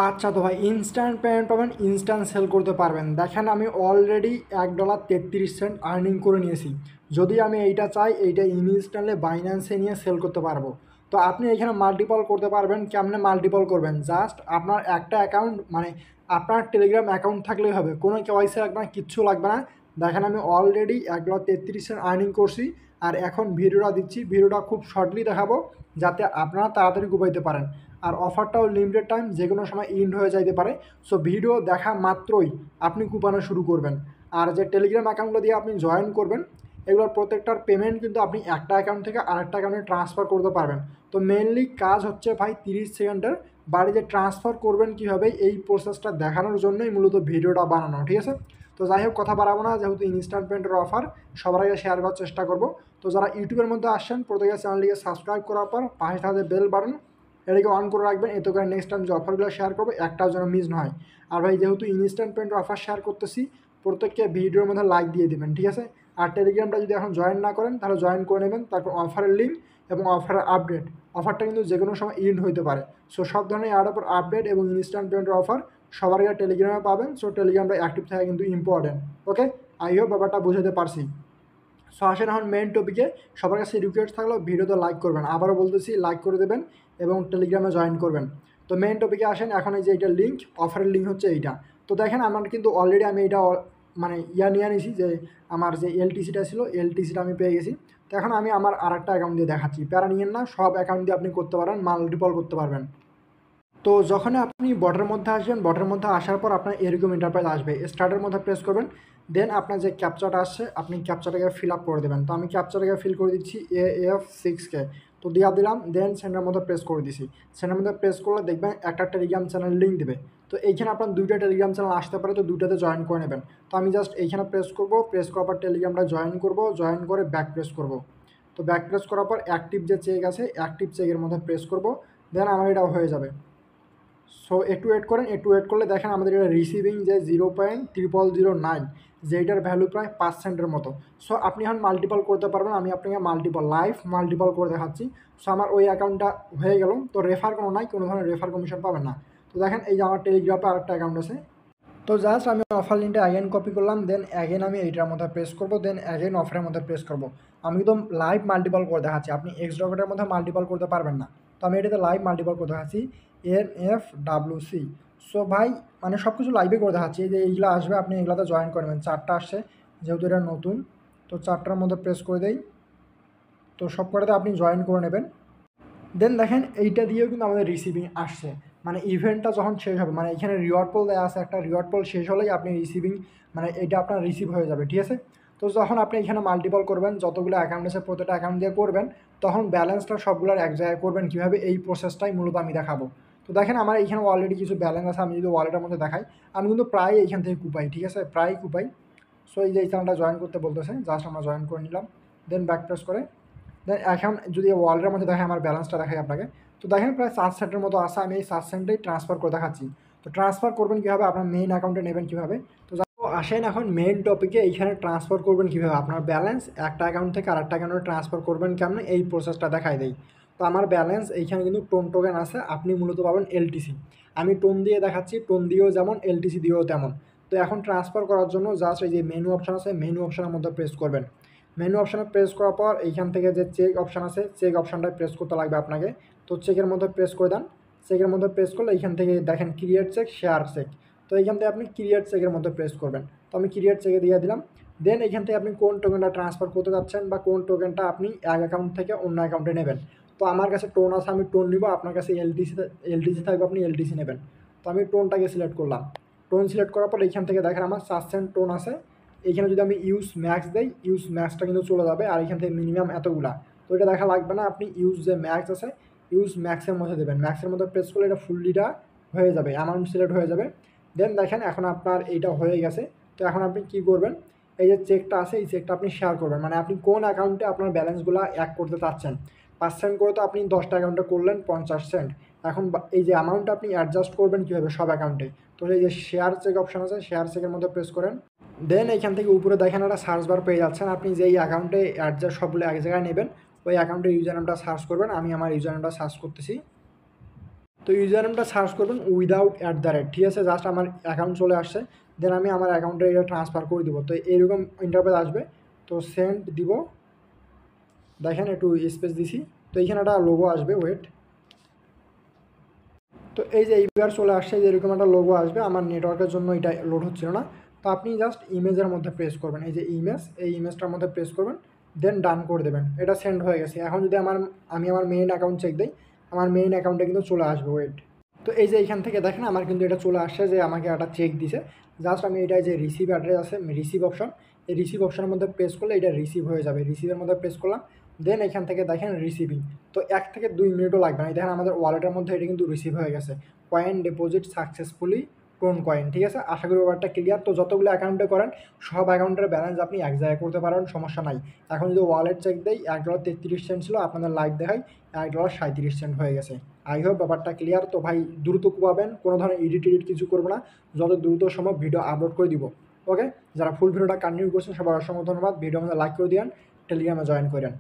আচ্ছা তো ভাই ইনস্ট্যান্ট পেমেন্ট পাবেন, ইনস্ট্যান্ট সেল করতে পারবেন। দেখেন আমি অলরেডি $1.33 আর্নিং করে নিয়েছি। যদি আমি এইটা চাই এইটা ইনস্ট্যান্টলি বাইন্যান্সে নিয়ে সেল করতে পারবো। তো আপনি এখানে মাল্টিপল করতে পারবেন। কেমনে মাল্টিপল করবেন? জাস্ট আপনার একটা অ্যাকাউন্ট মানে আপনার টেলিগ্রাম অ্যাকাউন্ট থাকলেই হবে, কোনো কেওয়াইসি লাগবে না, কিচ্ছু লাগবে না। দেখেন আমি অলরেডি $1.33 আর্নিং করছি। আর এখন ভিডিওটা দিচ্ছি, ভিডিওটা খুব শর্টলি দেখাবো যাতে আপনারা তাড়াতাড়ি কুপাইতে পারেন। আর অফারটাও লিমিটেড টাইম, যে কোনো সময় এন্ড হয়ে যাইতে পারে। সো ভিডিও দেখা মাত্রই আপনি কুপানো শুরু করবেন। আর যে টেলিগ্রাম অ্যাকাউন্টটা দিয়ে আপনি জয়েন করবেন, এগুলোর প্রত্যেকটার পেমেন্ট কিন্তু আপনি একটা অ্যাকাউন্ট থেকে আরেকটা অ্যাকাউন্টে ট্রান্সফার করতে পারবেন। তো মেনলি কাজ হচ্ছে ভাই 30 সেকেন্ডের, বাড়িতে ট্রান্সফার করবেন কীভাবে এই প্রসেসটা দেখানোর জন্যই মূলত ভিডিওটা বানানো, ঠিক আছে? তো যাই হোক কথা বাড়াবো না, যেহেতু ইনস্ট্যান্ট পেমেন্টের অফার সবার আগে শেয়ার করার চেষ্টা করব। তো যারা ইউটিউবের মধ্যে আসছেন প্রত্যেকের চ্যানেলটিকে সাবস্ক্রাইব করার পর পাশে থাকা বেল বাটন এটাকে অন করে রাখবেন, এতে করে নেক্সট টাইম যে অফারগুলো শেয়ার করবো একটাও যেন মিস না হয়। আর ভাই যেহেতু ইনস্ট্যান্ট পেমেন্টের অফার শেয়ার করতেছি, প্রত্যেককে ভিডিওর মধ্যে লাইক দিয়ে দেবেন, ঠিক আছে? আর টেলিগ্রামটা যদি এখন জয়েন না করেন তাহলে জয়েন করে নেবেন। তারপর অফারের লিঙ্ক এবং অফারের আপডেট, অফারটা কিন্তু যে কোনো সময় এন্ড হতে পারে। সো সব ধরনের অ্যাডের আপডেট এবং ইনস্ট্যান্ট পেমেন্টের অফার সবার আগে টেলিগ্রামে পাবেন। সো টেলিগ্রামটা অ্যাক্টিভ থাকা কিন্তু ইম্পর্টেন্ট। ওকে, আই হোপ ব্যাপারটা বুঝাতে পারছি। সো আসেন এখন মেন টপিকে। সবার কাছে রিকোয়েস্ট থাকলেও ভিডিওতে লাইক করবেন, আবারও বলতেছি লাইক করে দেবেন এবং টেলিগ্রামে জয়েন করবেন। তো মেন টপিকে আসেন। এখন এই যে এইটা লিঙ্ক, অফারের লিঙ্ক হচ্ছে এইটা। তো দেখেন আমার কিন্তু অলরেডি আমি এইটা মানে নিয়ে নিয়েছি, যে আমার যে এলটিসিটা ছিল এলটিসিটা আমি পেয়ে গেছি। তো এখন আমি আমার আরেকটা অ্যাকাউন্ট দিয়ে দেখাচ্ছি, প্যারা নিয়েন না, সব অ্যাকাউন্ট দিয়ে আপনি করতে পারেন, মাল্টিপল করতে পারবেন। তো যখন আপনি বটের মধ্যে আসবেন, বটের মধ্যে আসার পর আপনার এরকম ইন্টারপ্রাইজ আসবে, স্টার্টের মধ্যে প্রেস করবেন। দেন আপনার যে ক্যাপচাটা আসছে আপনি ক্যাপচাটাকে ফিল আপ করে দেবেন। তো আমি ক্যাপচাটাকে ফিল করে দিচ্ছি AF6K। তো দিয়া দিলাম, দেন সেন্টার মধ্যে প্রেস করে দিছি। সেন্টার মধ্যে প্রেস করলে দেখবেন একটা টেলিগ্রাম চ্যানেল লিঙ্ক দেবে। তো এইখানে আপনার দুইটা টেলিগ্রাম চ্যানেল আসতে পারে, তো দুইটাতে জয়েন করে নেবেন। তো আমি জাস্ট এইখানে প্রেস করব, প্রেস করার পর টেলিগ্রামটা জয়েন করব, জয়েন করে ব্যাক প্রেস করব। তো ব্যাক প্রেস করার পর অ্যাক্টিভ যে চেক আছে অ্যাক্টিভ চেকের মধ্যে প্রেস করব, দেন আমার এটা হয়ে যাবে। সো একটু ওয়েট করেন, একটু ওয়েট করলে দেখেন আমাদের এটা রিসিভিং যে 0.0009, যেটার ভ্যালু প্রায় 5 সেন্টের মতো। সো আপনি এখন মাল্টিপল করতে পারবেন, আমি আপনাকে মাল্টিপল লাইভ মাল্টিপল করে দেখাচ্ছি। সো আমার ওই অ্যাকাউন্টটা হয়ে গেল। তো রেফার কোনো নাই, কোনো ধরনের রেফার কমিশন পাবেন না। তো দেখেন এই যে আমার টেলিগ্রাফে আরেকটা অ্যাকাউন্ট আছে। তো জাস্ট আমি অফার লিঙ্কটা অ্যাগেন কপি করলাম, দেন অ্যাগেন আমি এইটার মধ্যে প্রেস করবো, দেন অ্যাগেন অফারের মধ্যে প্রেস করবো। আমি কিন্তু লাইভ মাল্টিপল করে দেখাচ্ছি, আপনি এক্স ডকেটের মধ্যে মাল্টিপল করতে পারবেন না। তো আমি এটাতে লাইভ মাল্টিপল করে দেখাচ্ছি, NFWC। সো ভাই মানে সব কিছু লাইভে করে দেখাচ্ছি। এই যে এইগুলো আসবে, আপনি এগুলোতে জয়েন করে নেবেন। 4টা আসছে, যেহেতু এটা নতুন, তো 4টার মধ্যে প্রেস করে দেই। তো সব কটাতে আপনি জয়েন করে নেবেন। দেন দেখেন এইটা দিয়েও কিন্তু আমাদের রিসিভিং আসছে, মানে ইভেন্টটা যখন শেষ হবে, মানে এখানে রিওয়ার্ড পোল দেওয়া আছে, একটা রিওয়ার্ড পোল শেষ হলেই আপনি রিসিভিং মানে এটা আপনার রিসিভ হয়ে যাবে, ঠিক আছে? তো যখন আপনি এখানে মাল্টিপল করবেন, যতগুলো অ্যাকাউন্ট আছে প্রত্যেকটা অ্যাকাউন্ট দিয়ে করবেন, তখন ব্যালেন্সটা সবগুলোর এক জায়গায় করবেন কীভাবে, এই প্রসেসটাই মূলত আমি দেখাবো। তো দেখেন আমার এইখানে অলরেডি কিছু ব্যালেন্স আছে, আমি যদি ওয়ালেটের মধ্যে দেখাই, আমি কিন্তু প্রায় এইখান থেকে কুপাই, ঠিক আছে? প্রায় কুপাই। সো এই যে এই চ্যানেলটা জয়েন করতে বলতেছে, জাস্ট আমরা জয়েন করে নিলাম, দেন ব্যাক প্রেস করে দেন এখন যদি ওয়ালেটের মধ্যে দেখে আমার ব্যালেন্সটা দেখাই আপনাকে। তো দেখেন প্রায় 7 সেন্টের মতো আসে, আমি এই 7 সেন্টেই ট্রান্সফার করে দেখাচ্ছি। তো ট্রান্সফার করবেন কীভাবে, আপনার মেইন অ্যাকাউন্টে নেবেন কীভাবে। তো আসেন এখন মেইন টপিকে, এইখানে ট্রান্সফার করবেন কীভাবে, আপনার ব্যালেন্স একটা অ্যাকাউন্ট থেকে আরেকটা অ্যাকাউন্টে ট্রান্সফার করবেন কেমন, এই প্রসেসটা দেখাই দেই। তো আমার ব্যালেন্স এইখানে কিন্তু টোন টোকেন আছে, আপনি মূলত পাবেন এলটিসি। আমি টোন দিয়ে দেখাচ্ছি, টোন দিয়েও যেমন এলটিসি দিয়েও তেমন। তো এখন ট্রান্সফার করার জন্য জাস্ট এই যে মেনু অপশান আছে, মেনু অপশানের মধ্যে প্রেস করবেন। মেনু অপশানে প্রেস করার পর এইখান থেকে যে চেক অপশান আছে, চেক অপশানটায় প্রেস করতে লাগবে আপনাকে। তো চেকের মধ্যে প্রেস করে দেন। চেকের মধ্যে প্রেস করলে এইখান থেকে দেখেন ক্রিয়েট চেক, শেয়ার চেক। তো এইখান থেকে আপনি ক্রিয়েট চেকের মধ্যে প্রেস করবেন। তো আমি ক্রিয়েট চেকে দিয়ে দিলাম। দেন এইখান থেকে আপনি কোন টোকেনটা ট্রান্সফার করতে যাচ্ছেন বা কোন টোকেনটা আপনি এক অ্যাকাউন্ট থেকে অন্য অ্যাকাউন্টে নেবেন। তো আমার কাছে টোন আছে, আমি টোন নিব, আপনার কাছে এলটিসি থাকবে, আপনি এলটিসি নেবেন। তো আমি টোনটাকে সিলেক্ট করলাম। টোন সিলেক্ট করার পর এইখান থেকে দেখেন আমার 4 সেন্ট টোন আছে। এইখানে যদি আমি ইউজ ম্যাক্স দেই, ইউজ ম্যাক্সটা কিন্তু চলে যাবে, আর এখান থেকে মিনিমাম এতগুলা। তো এটা দেখা লাগবে না, আপনি ইউজ যে ম্যাক্স আছে ইউজ ম্যাক্সের মধ্যে দেবেন। ম্যাক্সের মধ্যে প্রেস করলে এটা ফুললিটা হয়ে যাবে, অ্যামাউন্ট সিলেক্ট হয়ে যাবে। দেন দেখেন এখন আপনার এইটা হয়ে গেছে। তো এখন আপনি কি করবেন, এই যে চেকটা আছে এই চেকটা আপনি শেয়ার করবেন, মানে আপনি কোন অ্যাকাউন্টে আপনার ব্যালেন্সগুলো অ্যাড করতে চাচ্ছেন। 5 সেন্ট করে তো আপনি 10টা অ্যাকাউন্টে করলেন 50 সেন্ট। এখন এই যে অ্যামাউন্টটা আপনি অ্যাডজাস্ট করবেন কীভাবে সব অ্যাকাউন্টে। তো এই যে শেয়ার চেক অপশান আছে, শেয়ার চেকের মধ্যে প্রেস করেন। দেন এইখান থেকে উপরে দেখেন একটা সার্চ বার পেয়ে যাচ্ছেন, আপনি যেই অ্যাকাউন্টে অ্যাডজাস্ট সবগুলো এক জায়গায় নেবেন ওই অ্যাকাউন্টের ইউজার নামটা সার্চ করবেন। আমি আমার ইউজার নামটা সার্চ করতেছি। তো ইউজার নেমটা সার্চ করবেন উইদাউট @, ঠিক আছে। জাস্ট আমার অ্যাকাউন্ট চলে আসছে, দেন আমি আমার অ্যাকাউন্টে এটা ট্রান্সফার করে দিব। তো এইরকম ইন্টারফেস আসবে, তো সেন্ড দিব, দেখেন একটু স্পেস দিছি, তো এইখানে একটা লোগো আসবে, ওয়েট। তো এই যে এইবার চলে আসছে, যে এরকম একটা লোগো আসবে, আমার নেটওয়ার্কের জন্য এটা লোড হচ্ছিল না। তো আপনি জাস্ট ইমেজের মধ্যে প্রেস করবেন, এই যে ইমেজ, এই ইমেজটার মধ্যে প্রেস করবেন, দেন ডান করে দেবেন। এটা সেন্ড হয়ে গেছে। এখন যদি আমি আমার মেইন অ্যাকাউন্ট চেক দিই, আমার মেইন অ্যাকাউন্টে কিন্তু চলে আসবে, ওয়েট। তো এই যে এইখান থেকে দেখেন আমার কিন্তু এটা চলে আসছে যে আমাকে একটা চেক দিছে। জাস্ট আমি এটা যে রিসিভ অ্যাড্রেস আছে, রিসিভ অপশন, এই রিসিভ অপশনের মধ্যে প্রেস করলে এটা রিসিভ হয়ে যাবে। রিসিভের মধ্যে প্রেস করলাম, দেন এখান থেকে দেখেন রিসিভিং। তো 1 থেকে 2 মিনিটও লাগবে না। দেখেন আমাদের ওয়ালেটের মধ্যে এটা কিন্তু রিসিভ হয়ে গেছে। Coin deposit successfully tone coin, ঠিক আছে। আশা করি ব্যাপারটা ক্লিয়ার। তো যতগুলো অ্যাকাউন্টে করেন সব অ্যাকাউন্টের ব্যালেন্স আপনি এক জায়গায় করতে পারেন, সমস্যা নাই। এখন যদি ওয়ালেট চেক দেই, $1.33 ছিল, আপনাদের লাইভ দেখাই $1.37 হয়ে গেছে। আই হোপ ব্যাপারটা ক্লিয়ার। তো ভাই দ্রুত পাবেন, কোনো ধরনের এডিট কিছু করবো না, যত দ্রুত সম্ভব ভিডিও আপলোড করে দিব। ওকে, যারা ফুল ভিডিওটা কন্টিনিউ করছেন সবার অসংখ্য ধন্যবাদ। ভিডিও আমাদের লাইক করে দিন, টেলিগ্রামে জয়েন করেন।